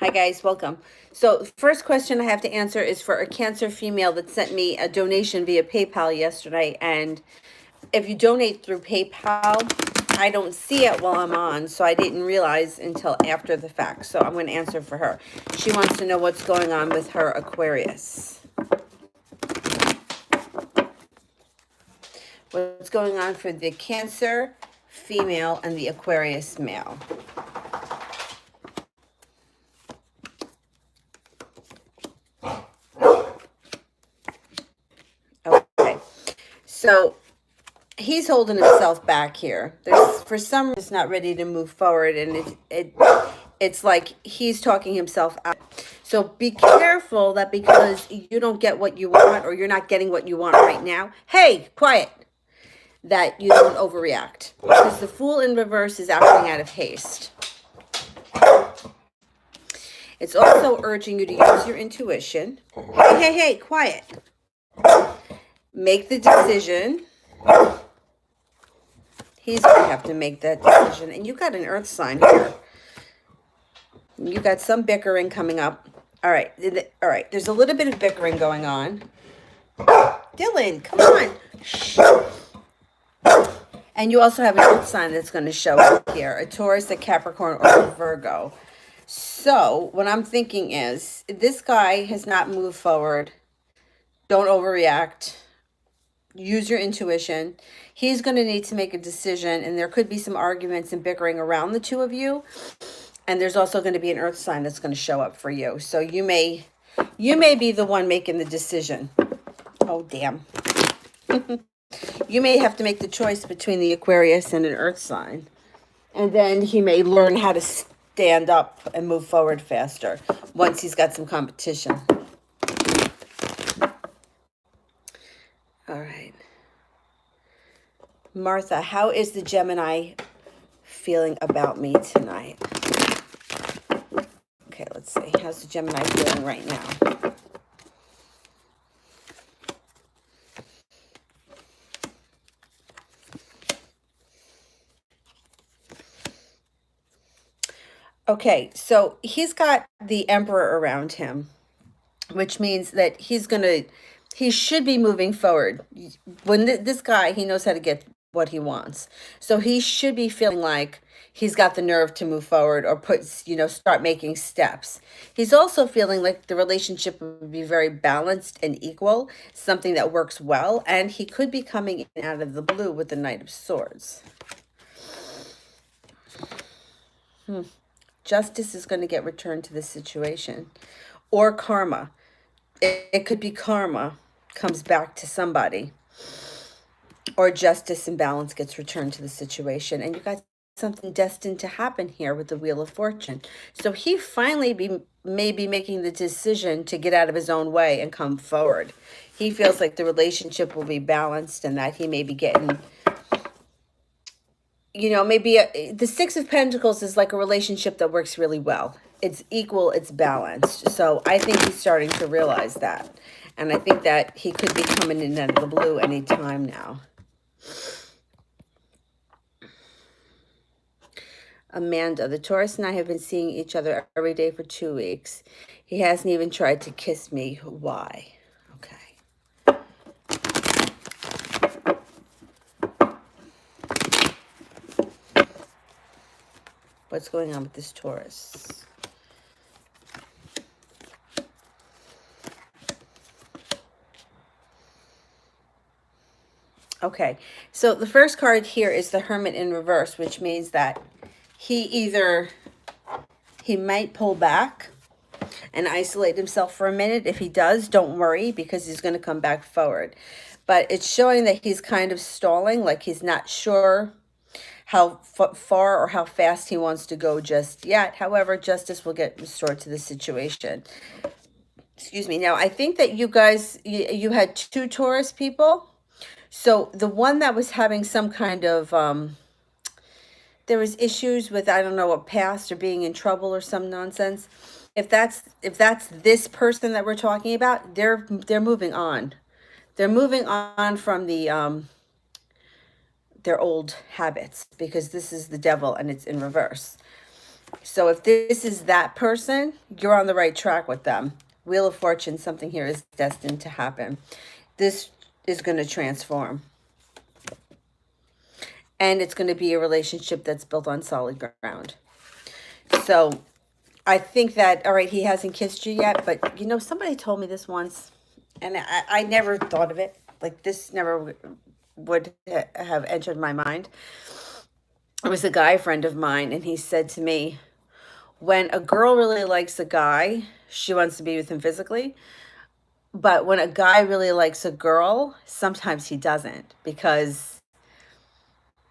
Hi guys, welcome. So the first question I have to answer is for a Cancer female that sent me a donation via PayPal yesterday. And if you donate through PayPal, I don't see it while I'm on, so I didn't realize until after the fact. So I'm going to answer for her. She wants to know what's going on with her Aquarius. What's going on for the Cancer female and the Aquarius male. Okay, so he's holding himself back here. There's for some reason he's not ready to move forward, and it's like he's talking himself out. So be careful that because you don't get what you want or you're not getting what you want right now. Hey, quiet. That you don't overreact, because the Fool in reverse is acting out of haste. It's also urging you to use your intuition. Hey, quiet. Make the decision. He's going to have to make that decision. And you got an earth sign here. You got some bickering coming up. All right. There's a little bit of bickering going on. Dylan, come on. Shh. And you also have an earth sign that's going to show up here. A Taurus, a Capricorn, or a Virgo. So what I'm thinking is this guy has not moved forward. Don't overreact. Use your intuition. He's going to need to make a decision, and there could be some arguments and bickering around the two of you. And there's also going to be an earth sign that's going to show up for you. So you may be the one making the decision. Oh, damn. You may have to make the choice between the Aquarius and an earth sign. And then he may learn how to stand up and move forward faster once he's got some competition. All right. Martha, how is the Gemini feeling about me tonight? Okay, let's see. How's the Gemini feeling right now? Okay, so he's got the Emperor around him, which means that he should be moving forward. When this guy, he knows how to get what he wants. So he should be feeling like he's got the nerve to move forward or start making steps. He's also feeling like the relationship would be very balanced and equal, something that works well, and he could be coming in out of the blue with the Knight of Swords. Justice is going to get returned to the situation, or karma. It could be karma comes back to somebody, or justice and balance gets returned to the situation. And you got something destined to happen here with the Wheel of Fortune. So he finally may be making the decision to get out of his own way and come forward. He feels like the relationship will be balanced and that he may be getting, maybe the Six of Pentacles is like a relationship that works really well. It's equal, it's balanced. So I think he's starting to realize that. And I think that he could be coming in out of the blue anytime now. Amanda, the Taurus and I have been seeing each other every day for 2 weeks. He hasn't even tried to kiss me. Why? Okay. What's going on with this Taurus? Okay, so the first card here is the Hermit in reverse, which means that he might pull back and isolate himself for a minute. If he does, don't worry, because he's going to come back forward. But it's showing that he's kind of stalling, like he's not sure how far or how fast he wants to go just yet. However, justice will get restored to the situation. Excuse me. Now, I think that you guys, you had 2 Taurus people. So the one that was having some kind of, there was issues with, I don't know, a past or being in trouble or some nonsense. If that's this person that we're talking about, they're moving on. They're moving on from the their old habits, because this is the Devil and it's in reverse. So if this is that person, you're on the right track with them. Wheel of Fortune, something here is destined to happen. This is going to transform. And it's going to be a relationship that's built on solid ground. So I think that, all right, he hasn't kissed you yet, but you know, somebody told me this once, and I never thought of it. Like, this never would have entered my mind. It was a guy friend of mine, and he said to me, when a girl really likes a guy, she wants to be with him physically. But when a guy really likes a girl, sometimes he doesn't, because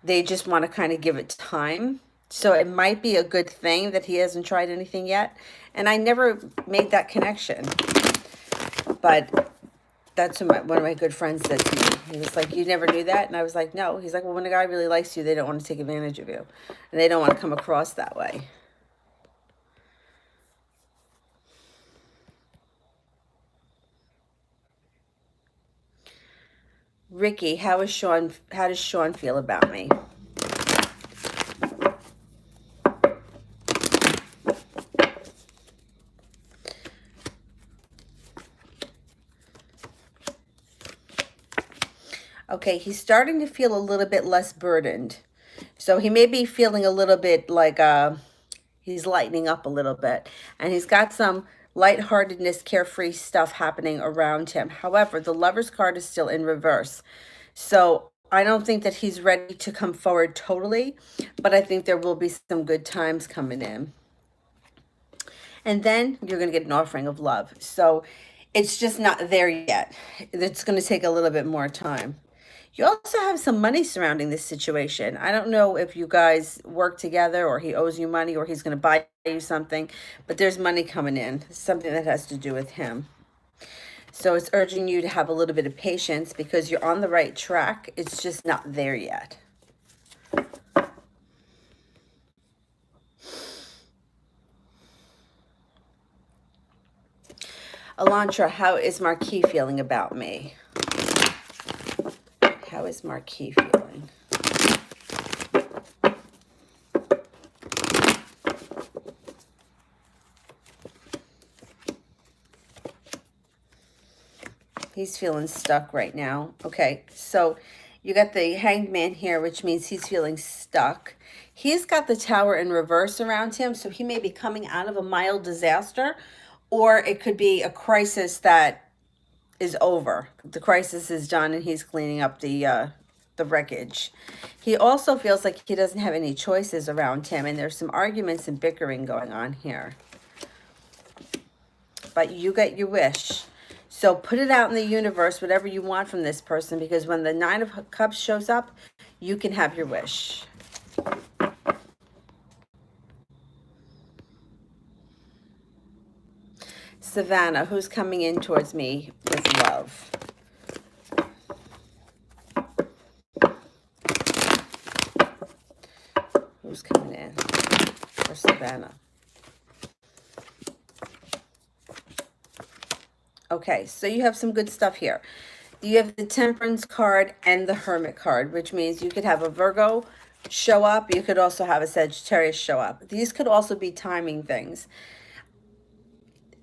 they just want to kind of give it time. So it might be a good thing that he hasn't tried anything yet. And I never made that connection. But that's what one of my good friends said to me. He was like, "You never knew that?" And I was like, "No." He's like, "Well, when a guy really likes you, they don't want to take advantage of you. And they don't want to come across that way." Ricky, how does Sean feel about me? Okay, he's starting to feel a little bit less burdened. So he may be feeling a little bit like he's lightening up a little bit. And he's got some lightheartedness, carefree stuff happening around him. However, the Lover's card is still in reverse. So I don't think that he's ready to come forward totally, but I think there will be some good times coming in. And then you're going to get an offering of love. So it's just not there yet. It's going to take a little bit more time. You also have some money surrounding this situation. I don't know if you guys work together, or he owes you money, or he's going to buy you something, but there's money coming in, something that has to do with him. So it's urging you to have a little bit of patience, because you're on the right track. It's just not there yet. Elantra, how is Marquis feeling about me? How is Marquis feeling? He's feeling stuck right now. Okay, so you got the Hanged Man here, which means he's feeling stuck. He's got the Tower in reverse around him, so he may be coming out of a mild disaster, or it could be a crisis that is over. The crisis is done, and he's cleaning up the wreckage. He also feels like he doesn't have any choices around him, and there's some arguments and bickering going on here. But you get your wish. So put it out in the universe, whatever you want from this person, because when the Nine of Cups shows up, you can have your wish. Savannah, who's coming in towards me with love? Who's coming in for Savannah? Okay, so you have some good stuff here. You have the Temperance card and the Hermit card, which means you could have a Virgo show up. You could also have a Sagittarius show up. These could also be timing things.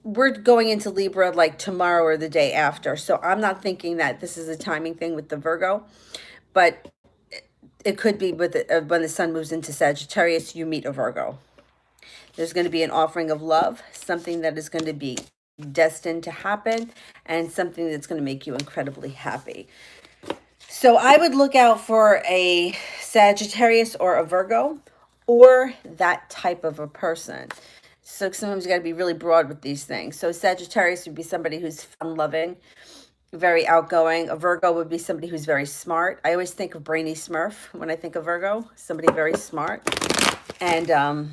We're going into Libra like tomorrow or the day after. So I'm not thinking that this is a timing thing with the Virgo, but it could be with when the sun moves into Sagittarius, you meet a Virgo. There's going to be an offering of love, something that is going to be destined to happen, and something that's going to make you incredibly happy. So I would look out for a Sagittarius or a Virgo, or that type of a person. So sometimes you got to be really broad with these things. So Sagittarius would be somebody who's fun-loving, very outgoing. A Virgo would be somebody who's very smart. I always think of Brainy Smurf when I think of Virgo, somebody very smart. And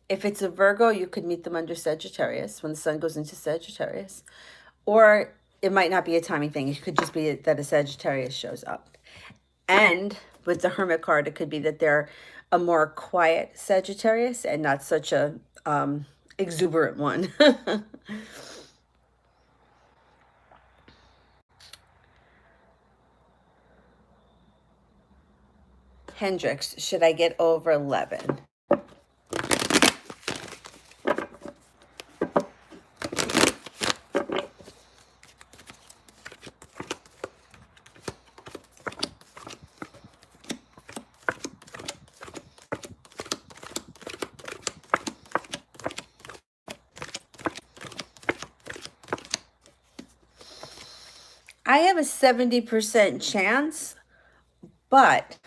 if it's a Virgo, you could meet them under Sagittarius when the sun goes into Sagittarius. Or it might not be a timing thing. It could just be that a Sagittarius shows up. And with the Hermit card, it could be that they're a more quiet Sagittarius and not such a exuberant one. Hendrix, should I get over 11? I have a 70% chance, but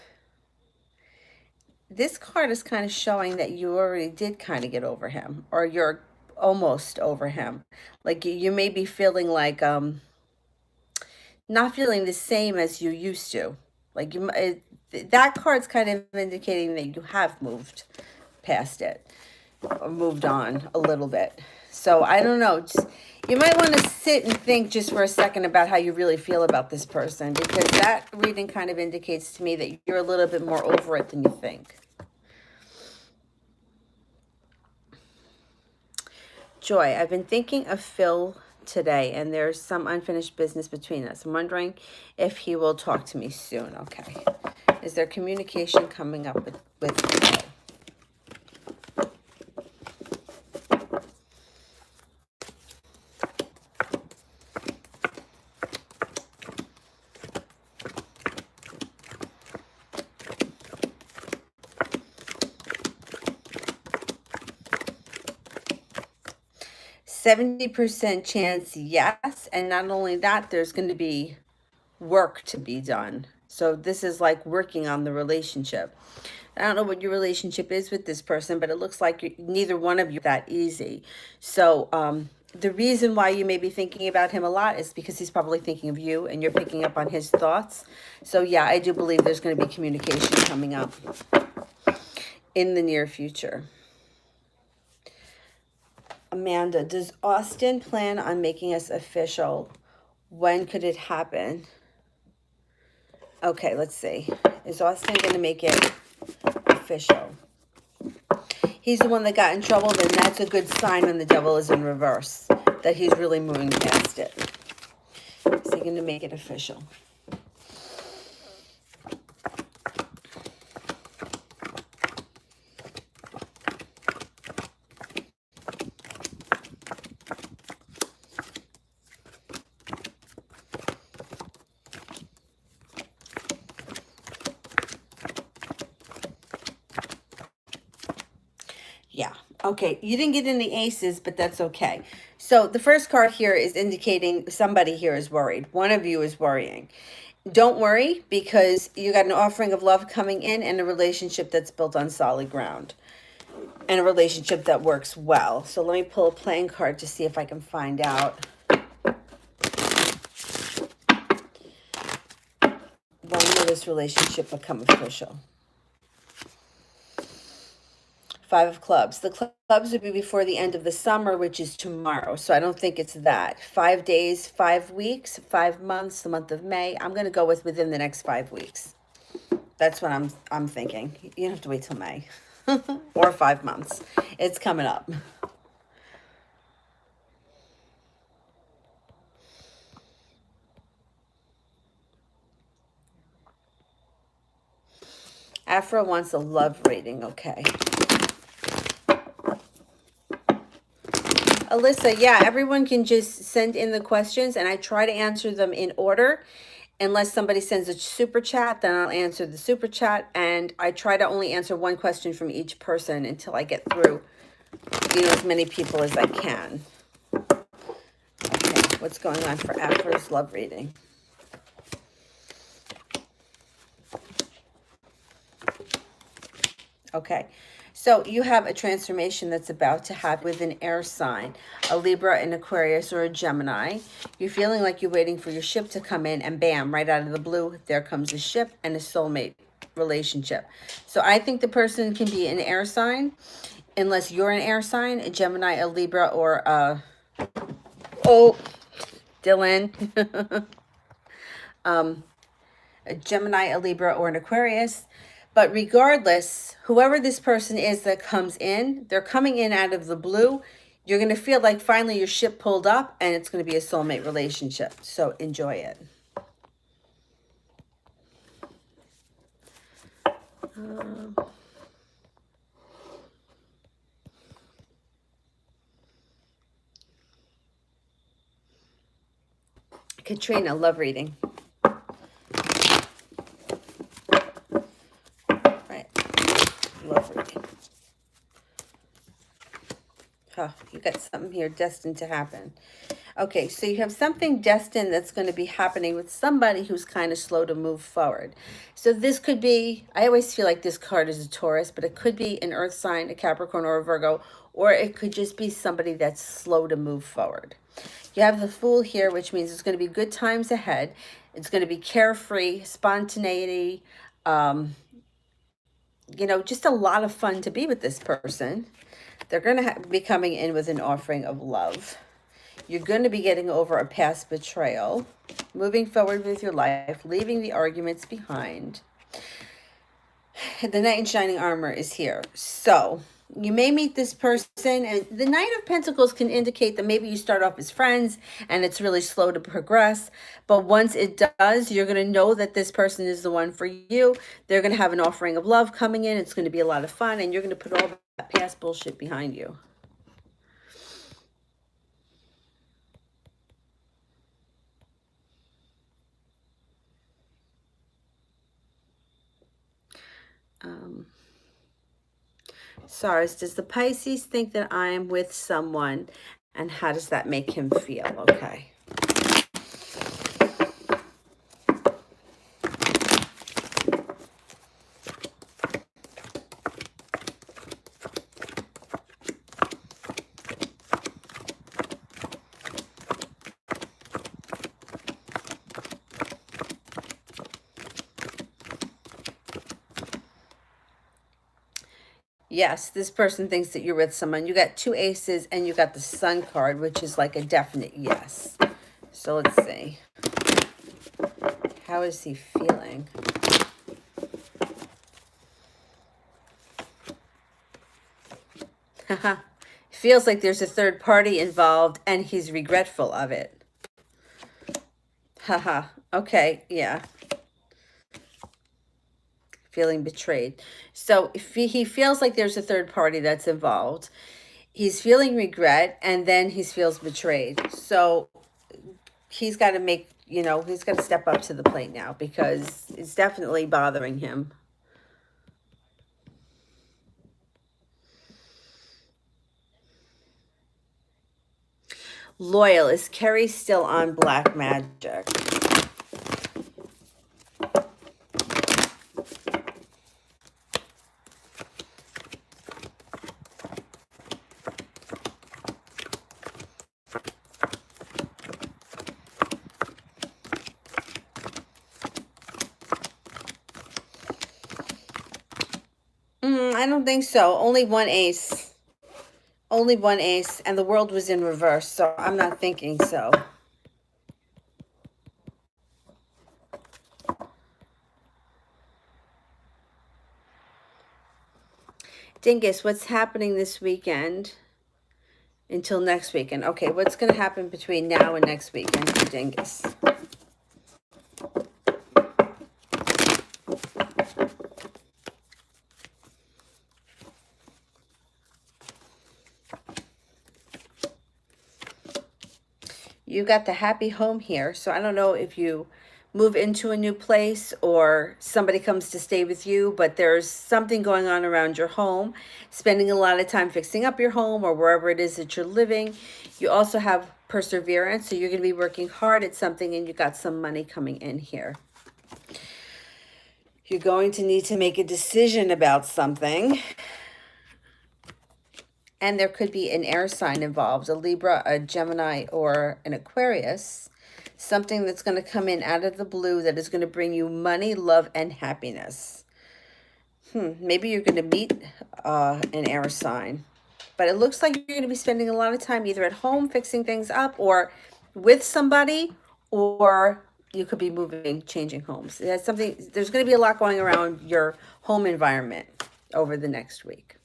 this card is kind of showing that you already did kind of get over him, or you're almost over him. Like you may be feeling like not feeling the same as you used to. Like that card's kind of indicating that you have moved past it or moved on a little bit. So I don't know. You might want to sit and think just for a second about how you really feel about this person, because that reading kind of indicates to me that you're a little bit more over it than you think. Joy, I've been thinking of Phil today, and there's some unfinished business between us. I'm wondering if he will talk to me soon. Okay. Is there communication coming up with Phil? 70% chance, yes. And not only that, there's going to be work to be done. So this is like working on the relationship. I don't know what your relationship is with this person, but it looks like neither one of you are that easy. So the reason why you may be thinking about him a lot is because he's probably thinking of you and you're picking up on his thoughts. So yeah, I do believe there's going to be communication coming up in the near future. Amanda, does Austin plan on making us official? When could it happen? Okay, let's see. Is Austin going to make it official? He's the one that got in trouble, then that's a good sign when the devil is in reverse, that he's really moving past it. Is he going to make it official? Yeah. Okay. You didn't get any aces, but that's okay. So the first card here is indicating somebody here is worried. One of you is worrying. Don't worry, because you got an offering of love coming in and a relationship that's built on solid ground and a relationship that works well. So let me pull a playing card to see if I can find out when will this relationship become official. 5 of clubs. The clubs would be before the end of the summer, which is tomorrow. So I don't think it's that. 5 days, 5 weeks, 5 months, the month of May. I'm going to go with within the next 5 weeks. That's what I'm thinking. You don't have to wait till May or 5 months. It's coming up. Afra wants a love rating. Okay. Alyssa, yeah, everyone can just send in the questions and I try to answer them in order. Unless somebody sends a super chat, then I'll answer the super chat. And I try to only answer one question from each person until I get through, as many people as I can. Okay, what's going on for Afra's love reading? Okay. So you have a transformation that's about to happen with an air sign, a Libra, an Aquarius, or a Gemini. You're feeling like you're waiting for your ship to come in, and bam, right out of the blue, there comes a ship and a soulmate relationship. So I think the person can be an air sign, unless you're an air sign, a Gemini, a Libra, or Dylan, a Gemini, a Libra, or an Aquarius. But regardless, whoever this person is that comes in, they're coming in out of the blue. You're going to feel like finally your ship pulled up and it's going to be a soulmate relationship. So enjoy it. Katrina, love reading. Right. Love reading. Oh, you got something here destined to happen. Okay, so you have something destined that's going to be happening with somebody who's kind of slow to move forward. So this could be, I always feel like this card is a Taurus, but it could be an earth sign, a Capricorn, or a Virgo, or it could just be somebody that's slow to move forward. You have the Fool here, which means it's going to be good times ahead. It's going to be carefree, spontaneity, um, just a lot of fun to be with this person. They're going to be coming in with an offering of love. You're going to be getting over a past betrayal, moving forward with your life, leaving the arguments behind. The Knight in Shining Armor is here. So you may meet this person, and the Knight of Pentacles can indicate that maybe you start off as friends and it's really slow to progress. But once it does, you're going to know that this person is the one for you. They're going to have an offering of love coming in. It's going to be a lot of fun, and you're going to put all that past bullshit behind you. Saras, does the Pisces think that I'm with someone, and how does that make him feel? Okay. Yes, this person thinks that you're with someone. You got two aces and you got the Sun card, which is like a definite yes. So let's see. How is he feeling? Feels like there's a third party involved and he's regretful of it. Haha. Okay, yeah. Feeling betrayed. So if he feels like there's a third party that's involved, he's feeling regret, and then he feels betrayed. So he's got to make, he's got to step up to the plate now, because it's definitely bothering him. Loyal, is Kerry still on Black Magic? I don't think so. Only one ace. Only one ace, and the world was in reverse, so I'm not thinking so. Dingus, what's happening this weekend until next weekend? Okay, what's going to happen between now and next weekend for Dingus? You got the happy home here, so I don't know if you move into a new place or somebody comes to stay with you, but there's something going on around your home, spending a lot of time fixing up your home or wherever it is that you're living. You also have perseverance, so you're going to be working hard at something, and you got some money coming in here. You're going to need to make a decision about something. And there could be an air sign involved, a Libra, a Gemini, or an Aquarius. Something that's going to come in out of the blue that is going to bring you money, love, and happiness. Maybe you're going to meet an air sign. But it looks like you're going to be spending a lot of time either at home fixing things up, or with somebody, or you could be moving, changing homes. There's going to be a lot going around your home environment over the next week.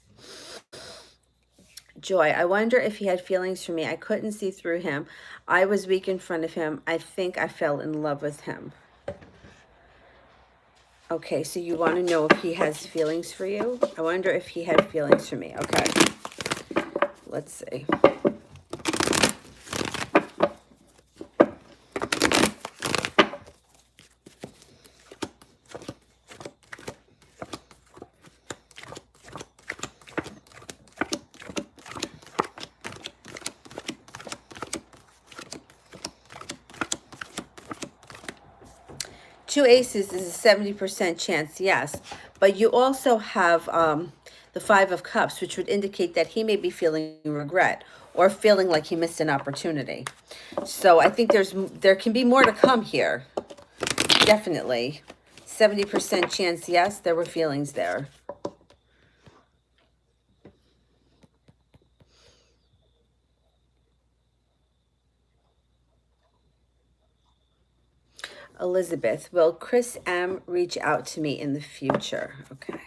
Joy, I wonder if he had feelings for me. I couldn't see through him. I was weak in front of him. I think I fell in love with him. Okay, so you want to know if he has feelings for you? I wonder if he had feelings for me. Okay, let's see. two aces is a 70% chance, yes. But you also have the Five of Cups, which would indicate that he may be feeling regret or feeling like he missed an opportunity. So I think there can be more to come here. Definitely. 70% chance, yes, there were feelings there. Elizabeth, will Chris M. reach out to me in the future? Okay.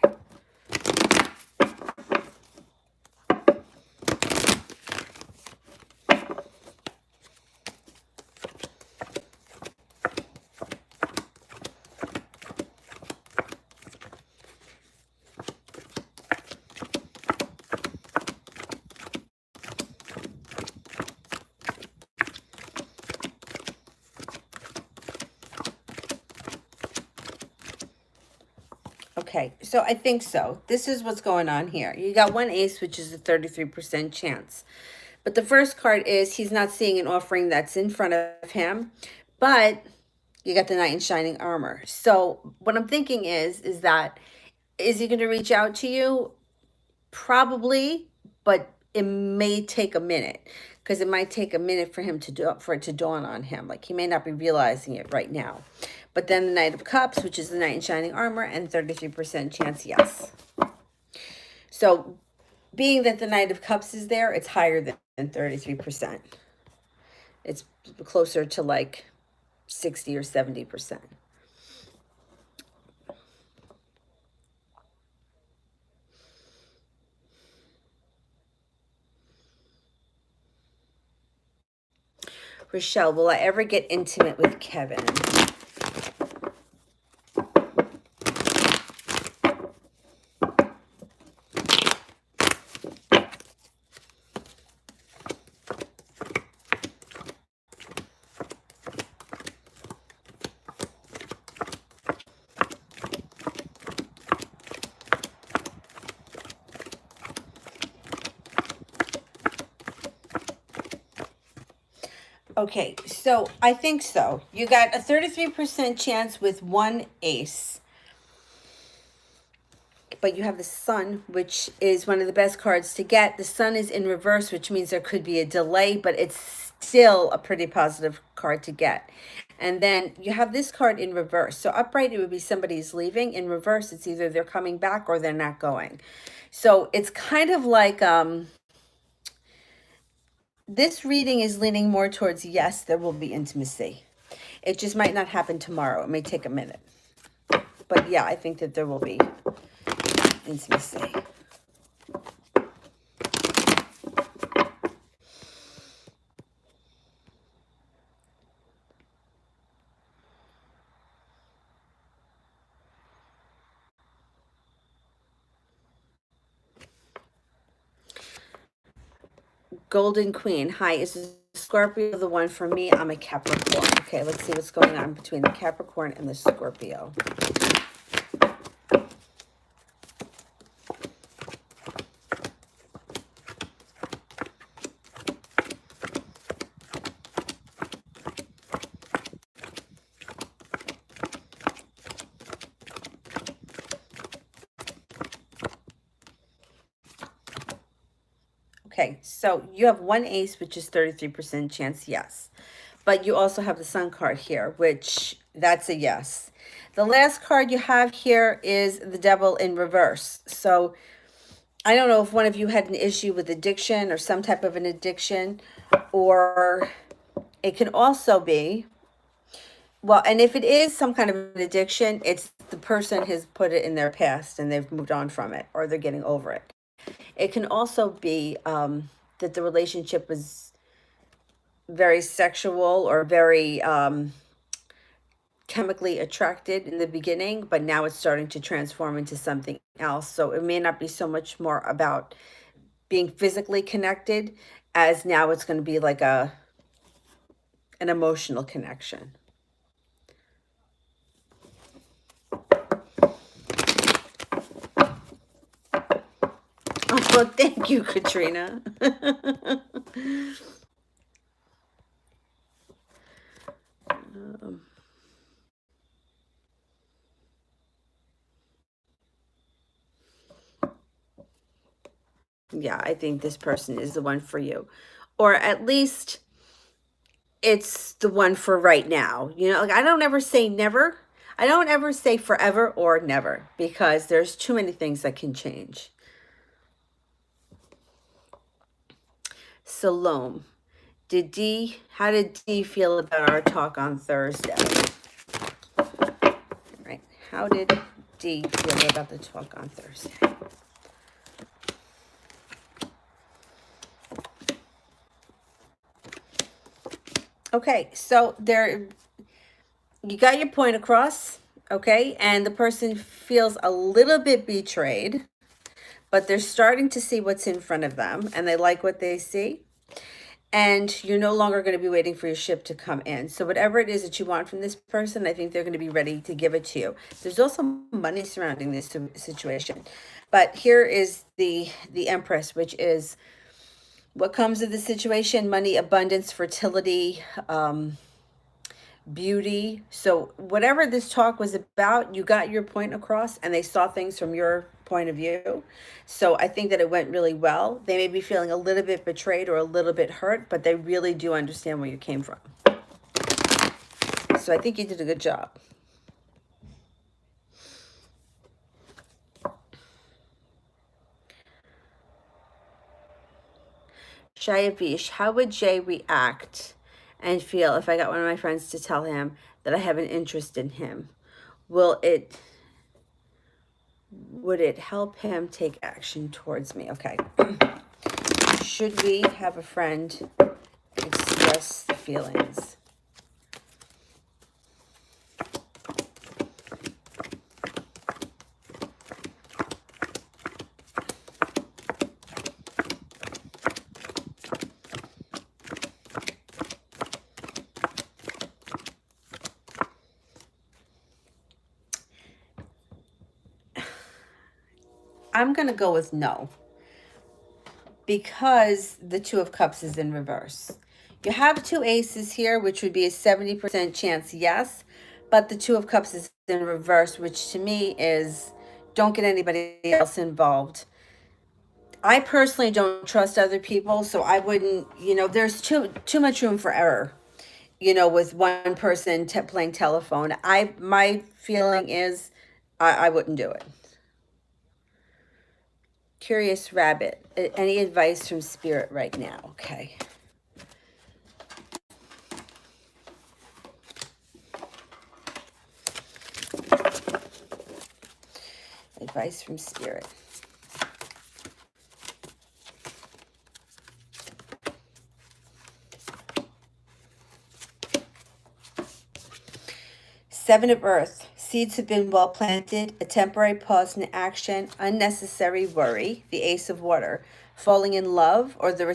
Okay, so I think so. This is what's going on here. You got one ace, which is a 33% chance. But the first card is he's not seeing an offering that's in front of him, but you got the Knight in Shining Armor. So what I'm thinking is that, is he going to reach out to you? Probably, but it may take a minute, because it might take a minute for him to for it to dawn on him. Like, he may not be realizing it right now. But then the Knight of Cups, which is the Knight in Shining Armor, and 33% chance, yes. So being that the Knight of Cups is there, it's higher than 33%. It's closer to like 60 or 70%. Rochelle, will I ever get intimate with Kevin? Okay, so I think so. You got a 33% chance with one ace. But you have the Sun, which is one of the best cards to get. The Sun is in reverse, which means there could be a delay, but it's still a pretty positive card to get. And then you have this card in reverse. So upright, it would be somebody's leaving. In reverse, it's either they're coming back or they're not going. So it's kind of like this reading is leaning more towards, yes, there will be intimacy. It just might not happen tomorrow. It may take a minute. But yeah, I think that there will be intimacy. Golden Queen, hi, is Scorpio the one for me? I'm a Capricorn. Okay, let's see what's going on between the Capricorn and the Scorpio. Okay, so you have one ace, which is 33% chance, yes. But you also have the Sun card here, which that's a yes. The last card you have here is the Devil in reverse. So I don't know if one of you had an issue with addiction or some type of an addiction, or it can also be, well, and if it is some kind of an addiction, it's the person has put it in their past and they've moved on from it, or they're getting over it. It can also be that the relationship was very sexual or very chemically attracted in the beginning, but now it's starting to transform into something else. So it may not be so much more about being physically connected as now it's going to be like an emotional connection. Oh, thank you, Katrina. Yeah, I think this person is the one for you. Or at least it's the one for right now. You know, like I don't ever say never. I don't ever say forever or never because there's too many things that can change. Salome. How did D feel about our talk on Thursday? Right. How did D feel about the talk on Thursday? Okay, so you got your point across, okay? And the person feels a little bit betrayed, but they're starting to see what's in front of them and they like what they see. And you're no longer going to be waiting for your ship to come in. So whatever it is that you want from this person, I think they're going to be ready to give it to you. There's also money surrounding this situation. But here is the Empress, which is what comes of the situation: money, abundance, fertility, beauty. So whatever this talk was about, you got your point across and they saw things from your point of view. So I think that it went really well. They may be feeling a little bit betrayed or a little bit hurt, but they really do understand where you came from. So I think you did a good job. Shayavish, how would Jay react and feel if I got one of my friends to tell him that I have an interest in him? Would it help him take action towards me? Okay. Should we have a friend express the feelings? I'm going to go with no, because the Two of Cups is in reverse. You have two aces here, which would be a 70% chance yes, but the Two of Cups is in reverse, which to me is don't get anybody else involved. I personally don't trust other people, so I wouldn't, there's too much room for error, with one person playing telephone. My feeling is I wouldn't do it. Curious Rabbit, any advice from Spirit right now? Okay. Advice from Spirit. Seven of Earth. Seeds have been well planted. A temporary pause in action. Unnecessary worry. The Ace of Water. Falling in love or the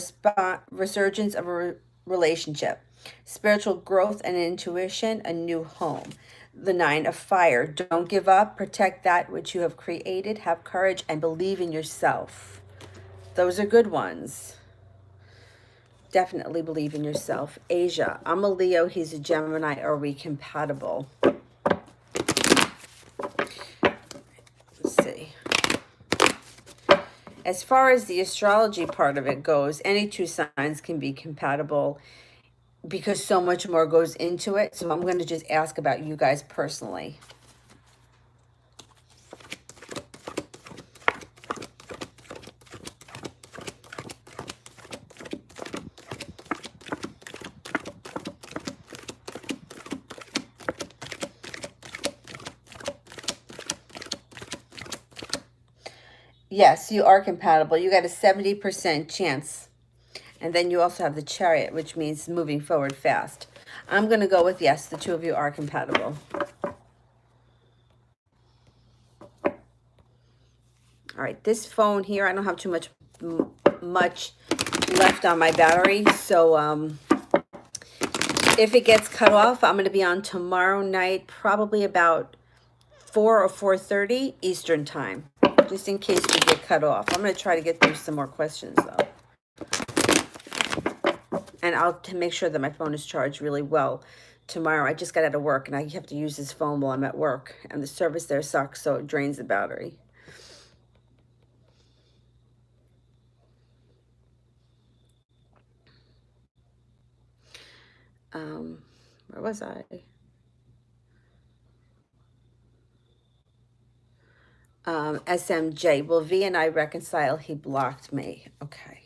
resurgence of a relationship. Spiritual growth and intuition. A new home. The Nine of Fire. Don't give up. Protect that which you have created. Have courage and believe in yourself. Those are good ones. Definitely believe in yourself. Asia. I'm a Leo. He's a Gemini. Are we compatible? Let's see. As far as the astrology part of it goes, any two signs can be compatible because so much more goes into it. So I'm going to just ask about you guys personally. Yes, you are compatible. You got a 70% chance. And then you also have the Chariot, which means moving forward fast. I'm going to go with yes, the two of you are compatible. All right, this phone here, I don't have too much left on my battery. So if it gets cut off, I'm going to be on tomorrow night, probably about 4 or 4:30 Eastern time, just in case we get cut off. I'm going to try to get through some more questions, though. And I'll make sure that my phone is charged really well tomorrow. I just got out of work, and I have to use this phone while I'm at work. And the service there sucks, so it drains the battery. Where was I? SMJ. Will V and I reconcile? He blocked me. Okay.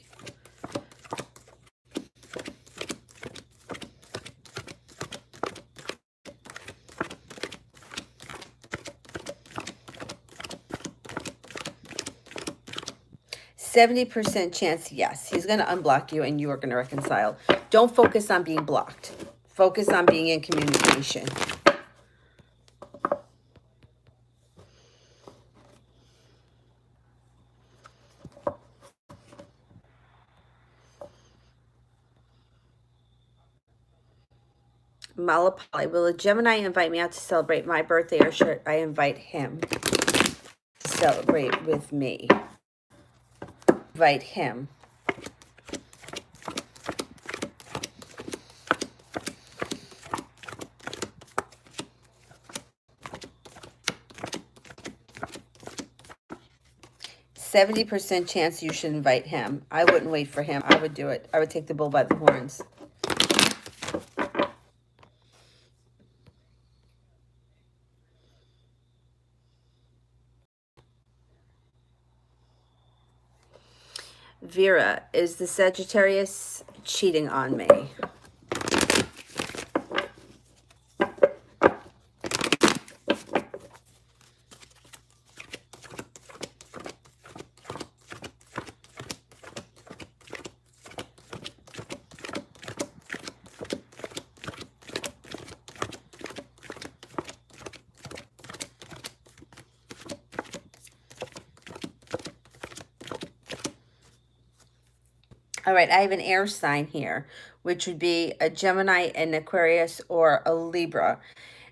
%70 chance, yes. He's going to unblock you and you are going to reconcile. Don't focus on being blocked. Focus on being in communication. Malapali, will a Gemini invite me out to celebrate my birthday, or should I invite him to celebrate with me? Invite him. %70 chance you should invite him. I wouldn't wait for him. I would do it. I would take the bull by the horns. Vera, is the Sagittarius cheating on me? All right, I have an air sign here, which would be a Gemini, an Aquarius, or a Libra.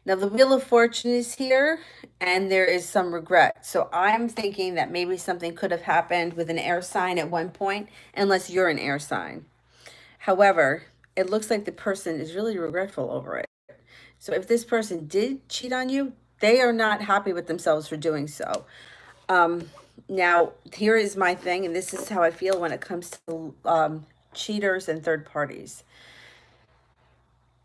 Now, the Wheel of Fortune is here, and there is some regret. So I'm thinking that maybe something could have happened with an air sign at one point, unless you're an air sign. However, it looks like the person is really regretful over it. So if this person did cheat on you, they are not happy with themselves for doing so. Now, here is my thing, and this is how I feel when it comes to cheaters and third parties.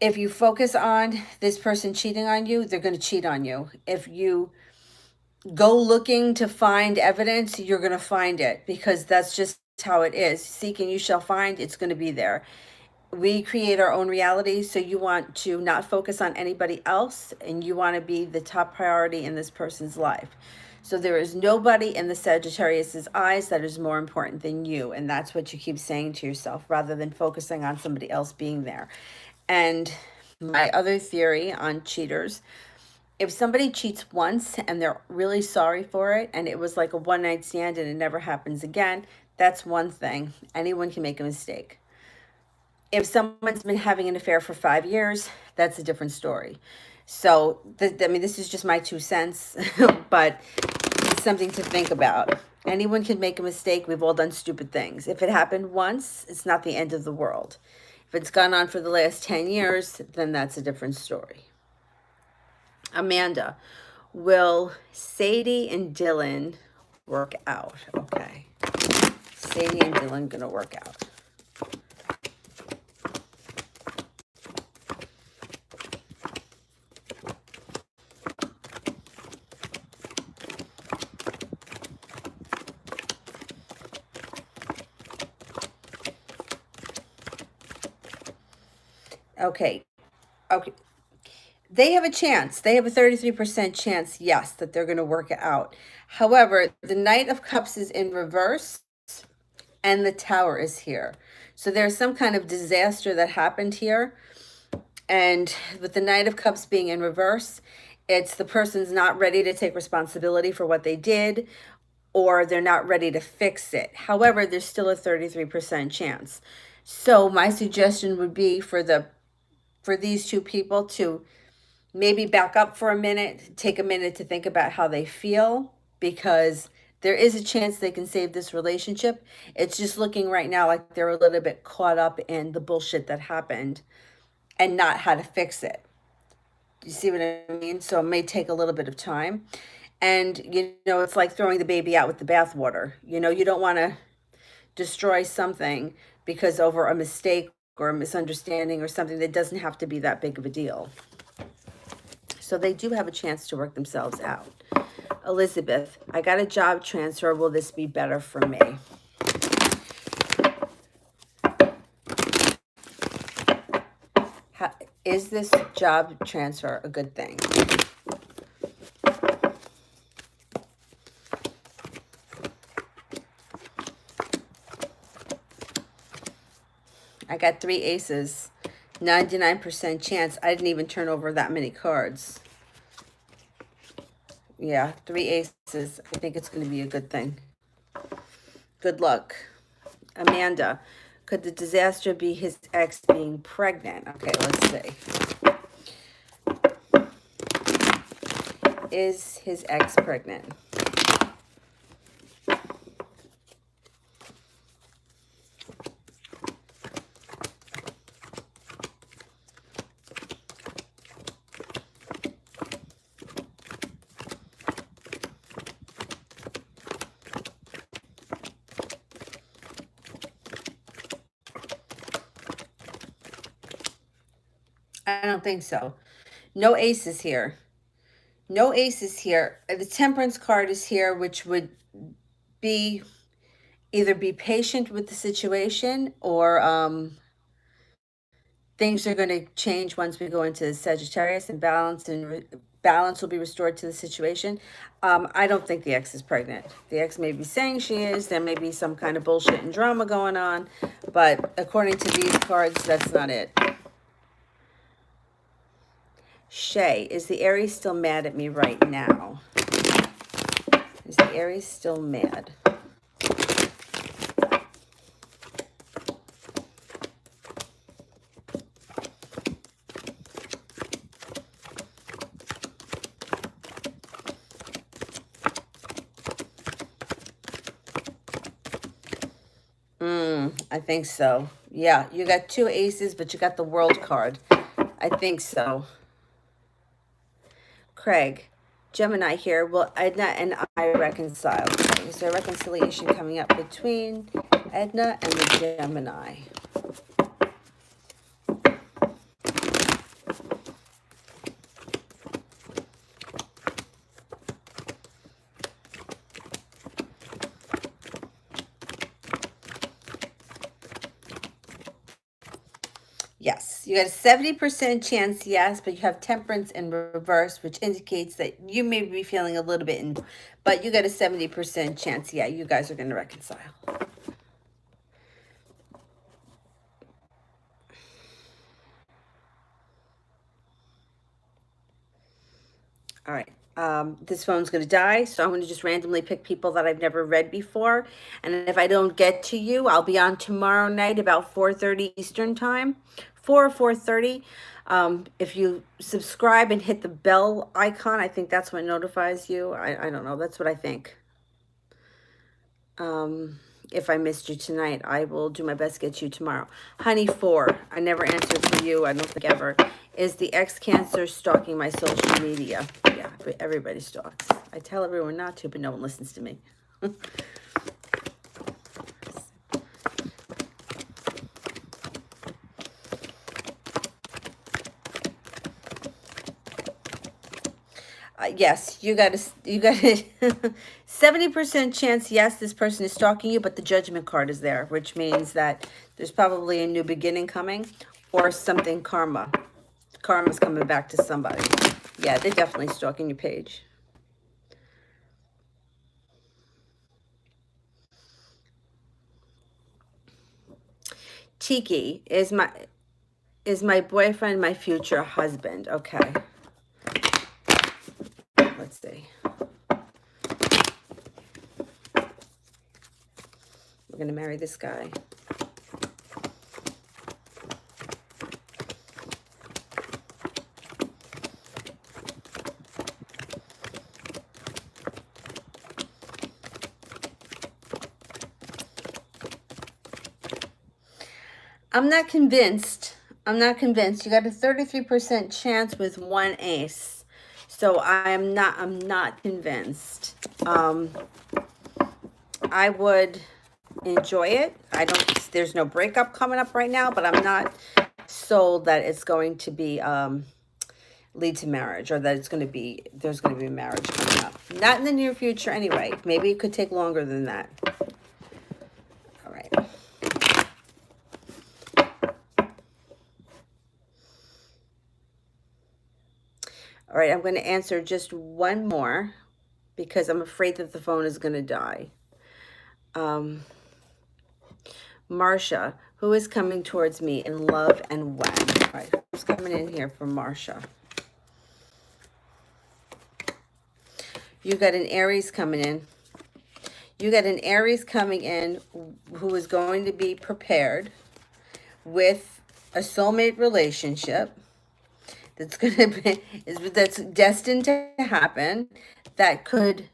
If you focus on this person cheating on you, they're going to cheat on you. If you go looking to find evidence, you're going to find it, because that's just how it is. Seek and you shall find. It's going to be there. We create our own reality, so you want to not focus on anybody else, and you want to be the top priority in this person's life. So there is nobody in the Sagittarius's eyes that is more important than you, and that's what you keep saying to yourself, rather than focusing on somebody else being there. And my other theory on cheaters, if somebody cheats once and they're really sorry for it, and it was like a one-night stand and it never happens again, that's one thing. Anyone can make a mistake. If someone's been having an affair for 5 years, that's a different story. So, I mean, this is just my 2 cents, but it's something to think about. Anyone can make a mistake. We've all done stupid things. If it happened once, it's not the end of the world. If it's gone on for the last 10 years, then that's a different story. Amanda, will Sadie and Dylan work out? Okay. Sadie and Dylan gonna work out. Okay. They have a chance. They have a 33% chance, yes, that they're going to work it out. However, the Knight of Cups is in reverse and the Tower is here. So there's some kind of disaster that happened here. And with the Knight of Cups being in reverse, it's the person's not ready to take responsibility for what they did, or they're not ready to fix it. However, there's still a 33% chance. So my suggestion would be for these two people to maybe back up for a minute, take a minute to think about how they feel, because there is a chance they can save this relationship. It's just looking right now like they're a little bit caught up in the bullshit that happened and not how to fix it. You see what I mean? So it may take a little bit of time. And, it's like throwing the baby out with the bathwater. You don't want to destroy something because over a mistake or a misunderstanding or something that doesn't have to be that big of a deal. So they do have a chance to work themselves out. Elizabeth, I got a job transfer. Will this be better for me? Is this job transfer a good thing? I got 3 aces. 99% chance. I didn't even turn over that many cards. Yeah, 3 aces. I think it's going to be a good thing. Good luck. Amanda, could the disaster be his ex being pregnant? Okay, let's see. Is his ex pregnant? I don't think so. No aces here. No aces here. The temperance card is here, which would be either be patient with the situation or things are going to change once we go into Sagittarius, and balance will be restored to the situation. I don't think the ex is pregnant. The ex may be saying she is. There may be some kind of bullshit and drama going on, but according to these cards, that's not it. Shay, is the Aries still mad at me right now? Is the Aries still mad? I think so. Yeah, you got 2 aces, but you got the World card. I think so. Craig, Gemini here. Will Edna and I reconcile? Is there a reconciliation coming up between Edna and the Gemini? Yes, you got a 70% chance, yes, but you have temperance in reverse, which indicates that you may be feeling a little bit, but you got a 70% chance, yeah, you guys are going to reconcile. All right. This phone's going to die, so I'm going to just randomly pick people that I've never read before. And if I don't get to you, I'll be on tomorrow night about 4:30 Eastern time, 4 or 4:30. If you subscribe and hit the bell icon, I think that's what notifies you. I don't know. That's what I think. If I missed you tonight, I will do my best to get you tomorrow. Honey 4, I never answered for you, I don't think ever. Is the ex-Cancer stalking my social media? Yeah, everybody stalks. I tell everyone not to, but no one listens to me. Yes, you got a 70% chance, yes, this person is stalking you, but the Judgment card is there, which means that there's probably a new beginning coming or something Karma's coming back to somebody. Yeah, they're definitely stalking your page. Tiki, is my boyfriend my future husband? Okay. Let's see. We're going to marry this guy. I'm not convinced. I'm not convinced. You got a 33% chance with 1 ace. So I'm not convinced. I would enjoy it. there's no breakup coming up right now, but I'm not sold that it's going to be lead to marriage, or that there's going to be a marriage coming up. Not in the near future anyway. Maybe it could take longer than that. All right. All right, I'm going to answer just one more because I'm afraid that the phone is going to die. Marcia, who is coming towards me in love and when? All right, who's coming in here for Marcia? You got an Aries coming in. You got an Aries coming in who is going to be prepared with a soulmate relationship that's that's destined to happen, that could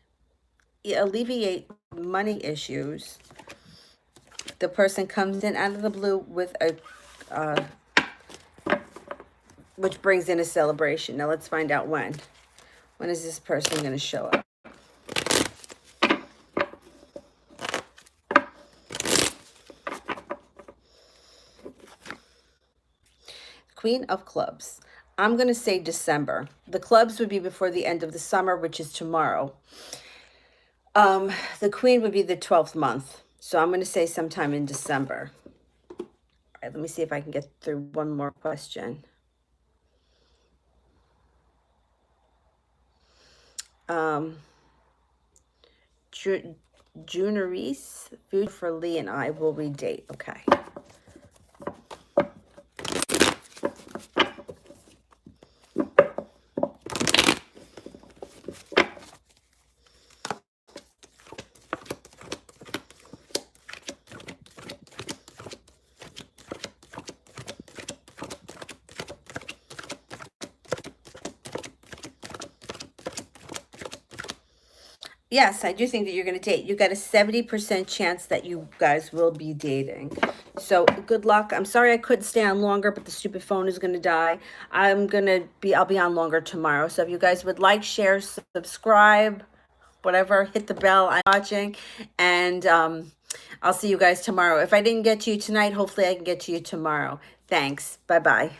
alleviate money issues. The person comes in out of the blue with a which brings in a celebration. Now let's find out when. When is this person going to show up? Queen of Clubs. I'm going to say December. The clubs would be before the end of the summer, which is tomorrow. The Queen would be the 12th month. So I'm going to say sometime in December. All right, let me see if I can get through one more question. Junaris, food for Lee and I will redate. Okay. Yes, I do think that you're going to date. You got a 70% chance that you guys will be dating. So good luck. I'm sorry I couldn't stay on longer, but the stupid phone is going to die. I'll be on longer tomorrow. So if you guys would like, share, subscribe, whatever, hit the bell. I'm watching, and I'll see you guys tomorrow. If I didn't get to you tonight, hopefully I can get to you tomorrow. Thanks. Bye-bye.